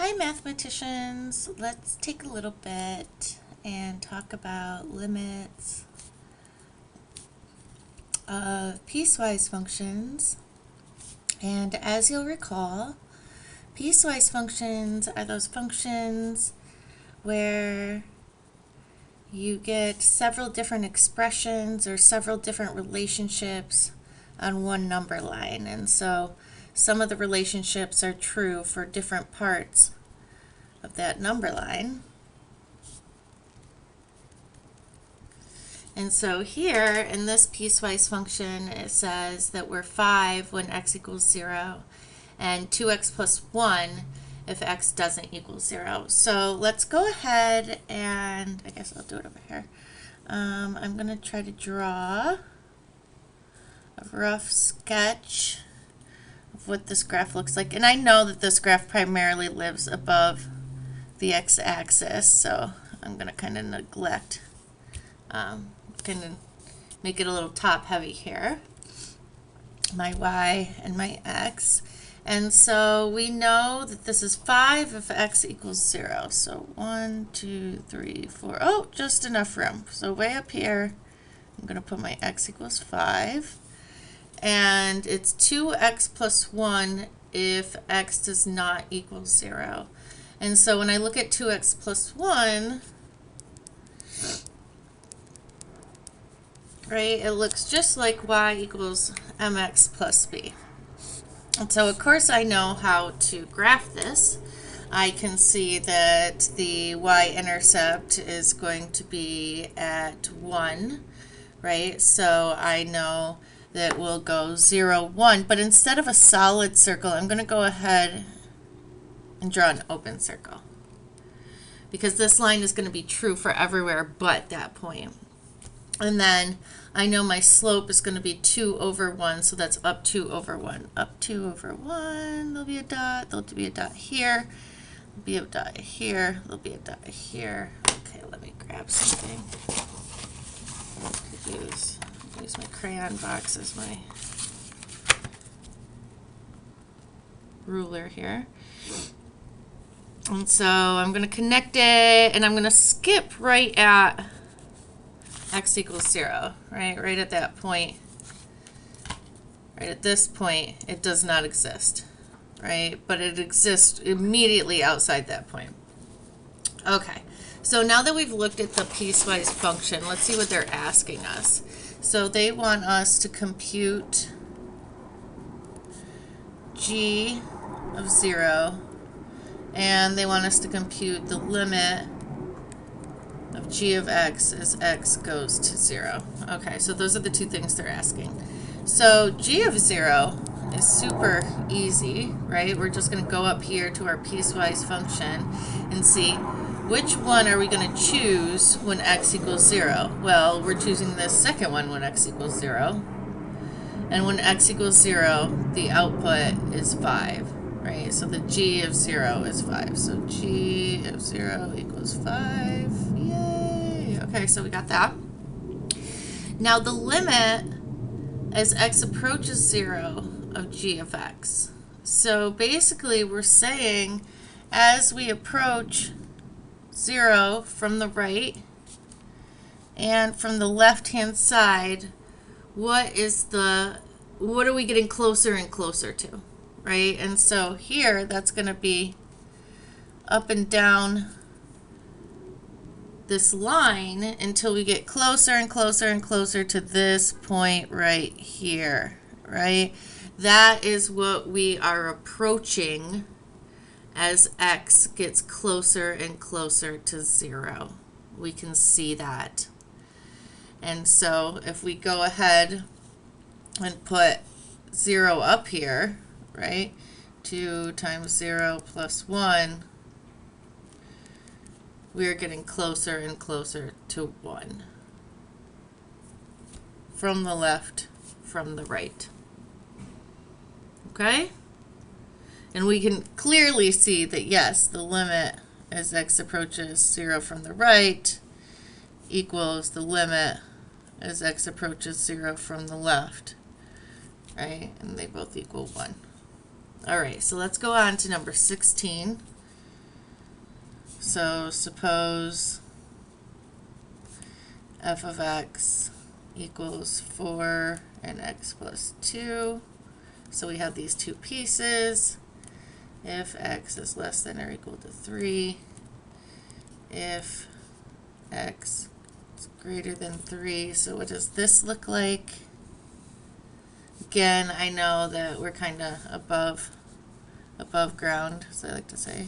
Hi mathematicians, let's take a little bit and talk about limits of piecewise functions. And as you'll recall, piecewise functions are those functions where you get several different expressions or several different relationships on one number line. And so some of the relationships are true for different parts of that number line. And so here in this piecewise function, it says that we're 5 when x equals 0 and 2x plus 1 if x doesn't equal 0. So let's go ahead and I guess I'll do it over here. I'm going to try to draw a rough sketch of what this graph looks like. And I know that this graph primarily lives above the x-axis, so I'm going to kind of neglect, kind of make it a little top heavy here, my y and my x. And so we know that this is 5 if x equals 0. So 1, 2, 3, 4. Oh, just enough room. So way up here, I'm going to put my x equals 5. And it's 2x plus 1 if x does not equal 0. And so when I look at 2x plus 1, right, it looks just like y equals mx plus b. And so of course I know how to graph this. I can see that the y-intercept is going to be at 1, right? So I know that we'll go 0, 1. But instead of a solid circle, I'm going to go ahead and draw an open circle, because this line is going to be true for everywhere but that point. And then I know my slope is going to be 2 over 1, so that's up 2 over 1. Up 2 over 1, there'll be a dot, there'll be a dot here, there'll be a dot here, there'll be a dot here. Okay, let me grab something. I could use my crayon box as my ruler here. And so I'm going to connect it, and I'm going to skip right at x equals 0, right at that point. Right at this point, it does not exist, right? But it exists immediately outside that point. Okay, so now that we've looked at the piecewise function, let's see what they're asking us. So they want us to compute g of 0, and they want us to compute the limit of g of x as x goes to 0. Okay, so those are the two things they're asking. So g of 0 is super easy, right? We're just going to go up here to our piecewise function and see which one are we going to choose when x equals 0. Well, we're choosing this second one when x equals 0. And when x equals 0, the output is 5. Right, so the g of 0 is 5. So g of 0 equals 5. Yay! Okay, so we got that. Now the limit as x approaches 0 of g of x. So basically we're saying as we approach 0 from the right and from the left-hand side, what are we getting closer and closer to? Right, and so here that's going to be up and down this line until we get closer and closer and closer to this point right here, right? That is what we are approaching as x gets closer and closer to 0. We can see that. And so if we go ahead and put 0 up here, right? 2 times 0 plus 1, we are getting closer and closer to 1. From the left, from the right. Okay? And we can clearly see that, yes, the limit as x approaches 0 from the right equals the limit as x approaches 0 from the left. Right? And they both equal 1. All right, so let's go on to number 16. So suppose f of x equals 4 and x plus 2. So we have these two pieces. If x is less than or equal to 3, if x is greater than 3. So what does this look like? Again, I know that we're kind of above ground, as I like to say.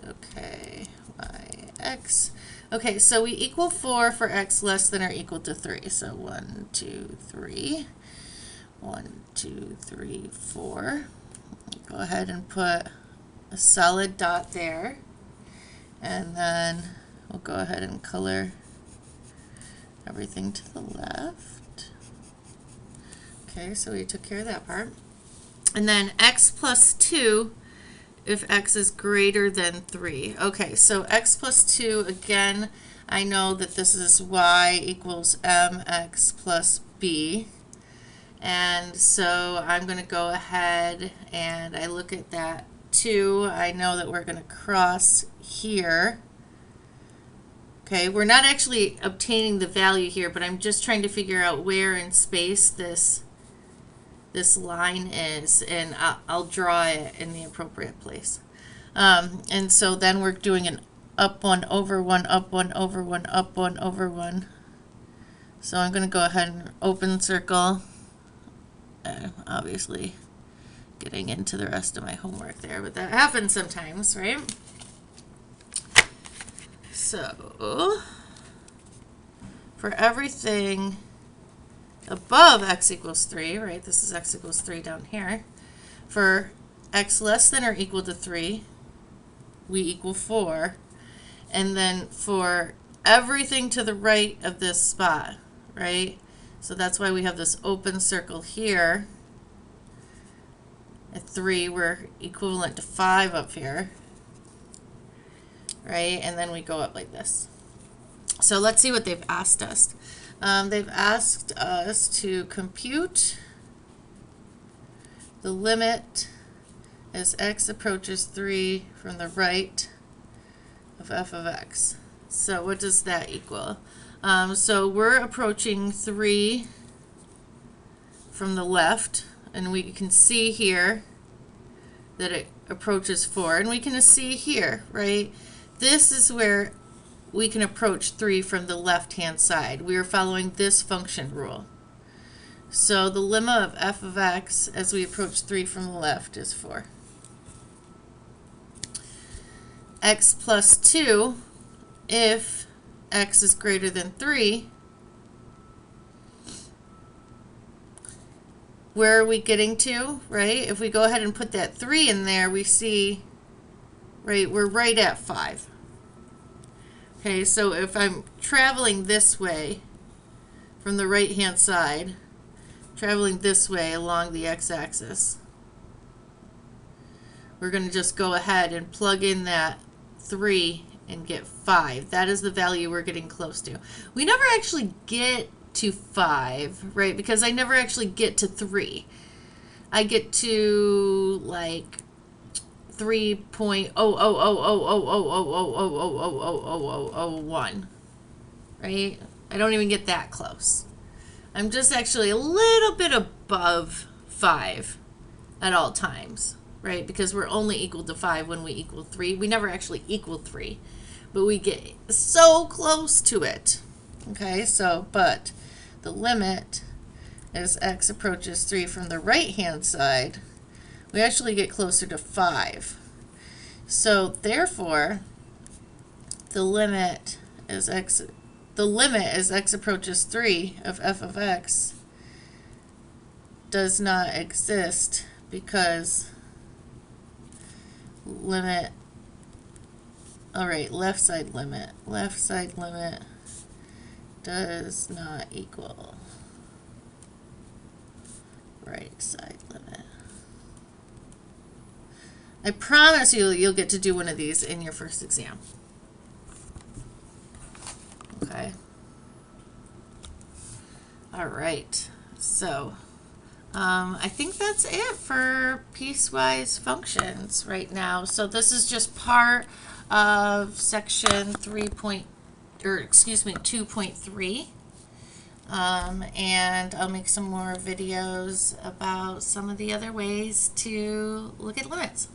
Okay, x. Okay, so we equal 4 for x less than or equal to 3. So 1, 2, 3. 1, 2, 3, 4. Go ahead and put a solid dot there. And then we'll go ahead and color everything to the left. Okay, so we took care of that part. And then x plus 2 if x is greater than 3. Okay, so x plus 2, again, I know that this is y equals mx plus b. And so I'm going to go ahead and I look at that 2. I know that we're going to cross here. Okay, we're not actually obtaining the value here, but I'm just trying to figure out where in space this line is, and I'll draw it in the appropriate place. And so then we're doing an up 1 over 1, up 1 over 1, up 1 over 1. So I'm going to go ahead and open circle. Obviously getting into the rest of my homework there, but that happens sometimes, right? So for everything above x equals 3, right, this is x equals 3 down here, for x less than or equal to 3, we equal 4. And then for everything to the right of this spot, right, so that's why we have this open circle here. At 3, we're equivalent to 5 up here, right? And then we go up like this. So let's see what they've asked us. They've asked us to compute the limit as x approaches 3 from the right of f of x. So what does that equal? So we're approaching 3 from the left, and we can see here that it approaches 4. And we can see here, right? This is where we can approach 3 from the left-hand side. We are following this function rule. So the limit of f of x as we approach 3 from the left is 4. X plus 2, if x is greater than 3, where are we getting to, right? If we go ahead and put that 3 in there, we see, right, we're right at 5. Okay, so if I'm traveling this way from the right-hand side, traveling this way along the x-axis, we're going to just go ahead and plug in that 3 and get 5. That is the value we're getting close to. We never actually get to 5, right? Because I never actually get to 3. I get to like 3.00000000001, right? I don't even get that close. I'm just actually a little bit above 5 at all times, right? Because we're only equal to 5 when we equal 3. We never actually equal 3, but we get so close to it. Okay, so, but the limit as x approaches 3 from the right-hand side, we actually get closer to 5. So therefore, the limit as x approaches 3 of f of x does not exist, because limit, all right, left side limit does not equal right side limit. I promise you'll get to do one of these in your first exam. Okay. All right. So I think that's it for piecewise functions right now. So this is just part of section 2.3. And I'll make some more videos about some of the other ways to look at limits.